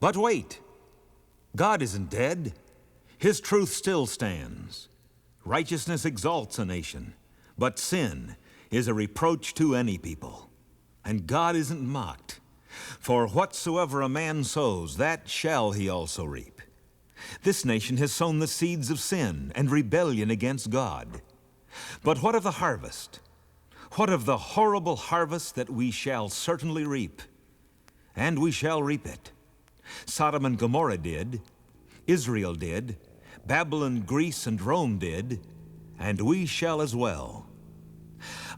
But wait, God isn't dead. His truth still stands. Righteousness exalts a nation, but sin is a reproach to any people. And God isn't mocked. For whatsoever a man sows, that shall he also reap. This nation has sown the seeds of sin and rebellion against God. But what of the harvest? What of the horrible harvest that we shall certainly reap? And we shall reap it. Sodom and Gomorrah did, Israel did, Babylon, Greece, and Rome did, and we shall as well.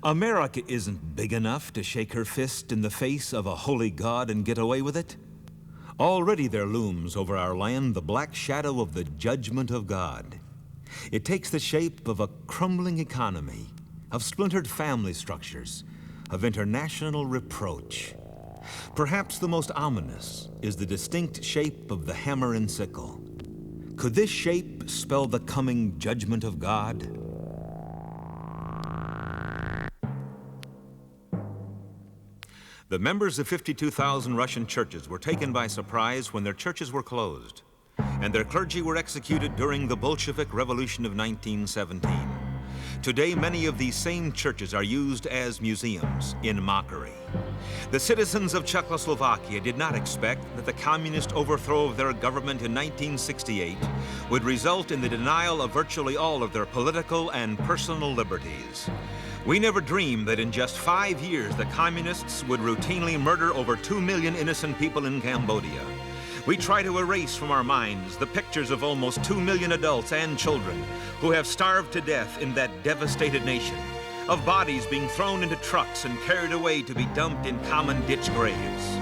America isn't big enough to shake her fist in the face of a holy God and get away with it. Already there looms over our land the black shadow of the judgment of God. It takes the shape of a crumbling economy, of splintered family structures, of international reproach. Perhaps the most ominous is the distinct shape of the hammer and sickle. Could this shape spell the coming judgment of God? The members of 52,000 Russian churches were taken by surprise when their churches were closed, and their clergy were executed during the Bolshevik Revolution of 1917. Today, many of these same churches are used as museums in mockery. The citizens of Czechoslovakia did not expect that the communist overthrow of their government in 1968 would result in the denial of virtually all of their political and personal liberties. We never dreamed that in just 5 years, the communists would routinely murder over 2 million innocent people in Cambodia. We try to erase from our minds the pictures of almost 2 million adults and children who have starved to death in that devastated nation, of bodies being thrown into trucks and carried away to be dumped in common ditch graves.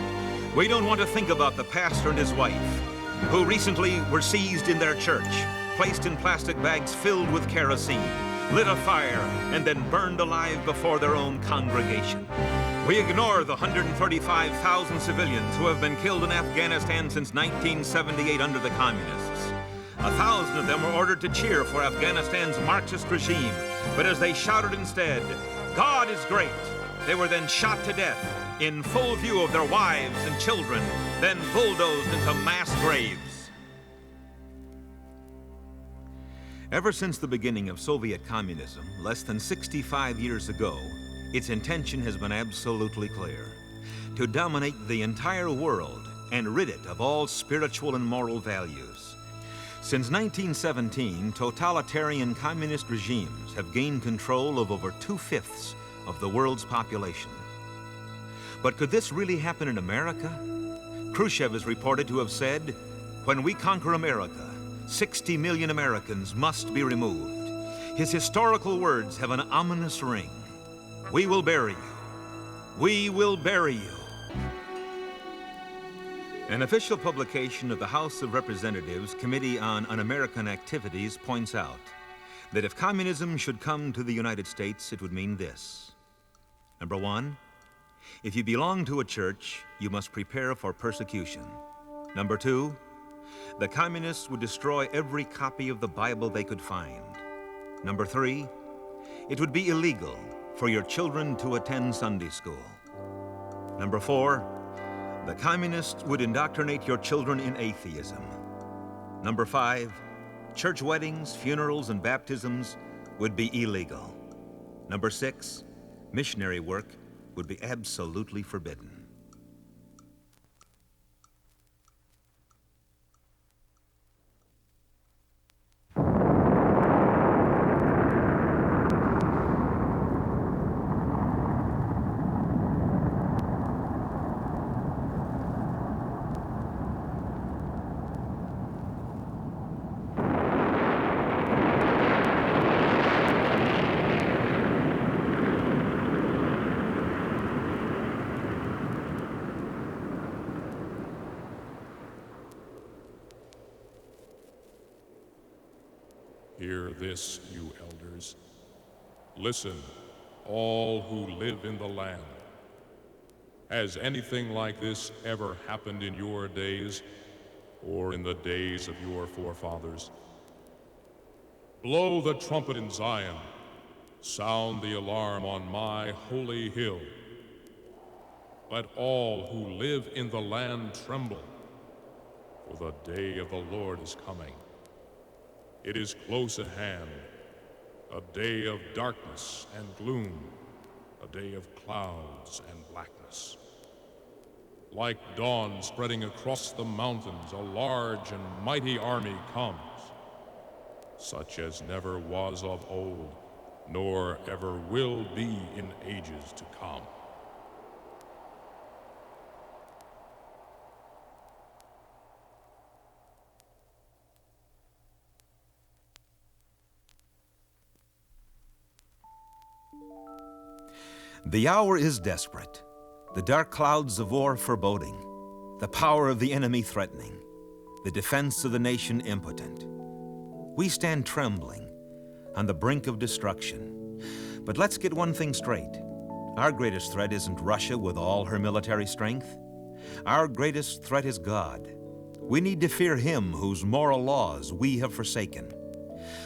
We don't want to think about the pastor and his wife, who recently were seized in their church, placed in plastic bags filled with kerosene, lit a fire, and then burned alive before their own congregation. We ignore the 135,000 civilians who have been killed in Afghanistan since 1978 under the communists. 1,000 of them were ordered to cheer for Afghanistan's Marxist regime, but as they shouted instead, "God is great," they were then shot to death in full view of their wives and children, then bulldozed into mass graves. Ever since the beginning of Soviet communism, less than 65 years ago, its intention has been absolutely clear: to dominate the entire world and rid it of all spiritual and moral values. Since 1917, totalitarian communist regimes have gained control of over 2/5 of the world's population. But could this really happen in America? Khrushchev is reported to have said, "When we conquer America, 60 million Americans must be removed." His historical words have an ominous ring. We will bury you. We will bury you. An official publication of the House of Representatives Committee on Un-American Activities points out that if communism should come to the United States, it would mean this. Number one, if you belong to a church, you must prepare for persecution. Number two, the communists would destroy every copy of the Bible they could find. Number three, it would be illegal for your children to attend Sunday school. Number four, the communists would indoctrinate your children in atheism. Number five, church weddings, funerals, and baptisms would be illegal. Number six, missionary work would be absolutely forbidden. Hear this, you elders. Listen, all who live in the land. Has anything like this ever happened in your days or in the days of your forefathers? Blow the trumpet in Zion. Sound the alarm on my holy hill. Let all who live in the land tremble. the day of the Lord is coming. It is close at hand, a day of darkness and gloom, a day of clouds and blackness. Like dawn spreading across the mountains, a large and mighty army comes, such as never was of old, nor ever will be in ages to come. The hour is desperate, the dark clouds of war foreboding, the power of the enemy threatening, the defense of the nation impotent. We stand trembling on the brink of destruction. But let's get one thing straight. Our greatest threat isn't Russia with all her military strength. Our greatest threat is God. We need to fear Him whose moral laws we have forsaken.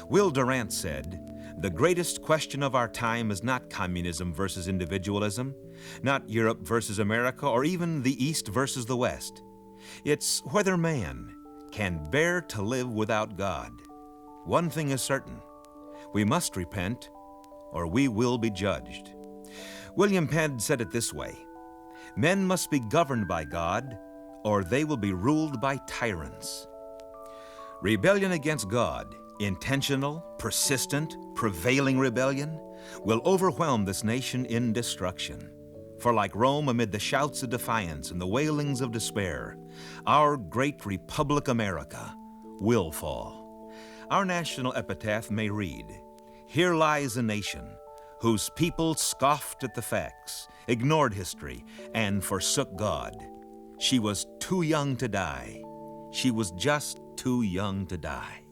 Will Durant said, "The greatest question of our time is not communism versus individualism, not Europe versus America, or even the East versus the West. It's whether man can bear to live without God. One thing is certain, we must repent, or we will be judged." William Penn said it this way, "Men must be governed by God, or they will be ruled by tyrants." Rebellion against God, intentional, persistent, prevailing rebellion, will overwhelm this nation in destruction. For like Rome amid the shouts of defiance and the wailings of despair, our great Republic America will fall. Our national epitaph may read, "Here lies a nation whose people scoffed at the facts, ignored history, and forsook God. She was too young to die. She was just too young to die."